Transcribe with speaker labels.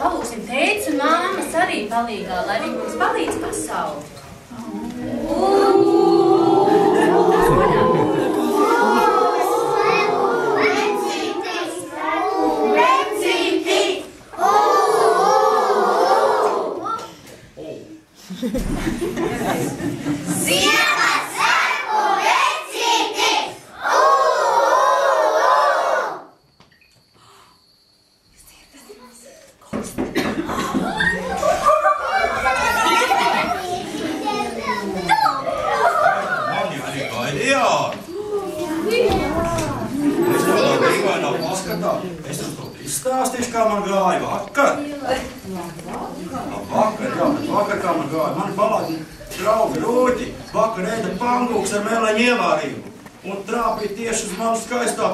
Speaker 1: palūksim tētis un māmas arī palīgā, lai viņi mums palīdz pasaukt.
Speaker 2: Es jums to izstāstīšu, kā man gāja vakar. Vakar kā man gāja. Mani balādi draugi Rūķi vakar ēda pankūks ar meleņu ievārību un trāpīja tieši uz manu skaisto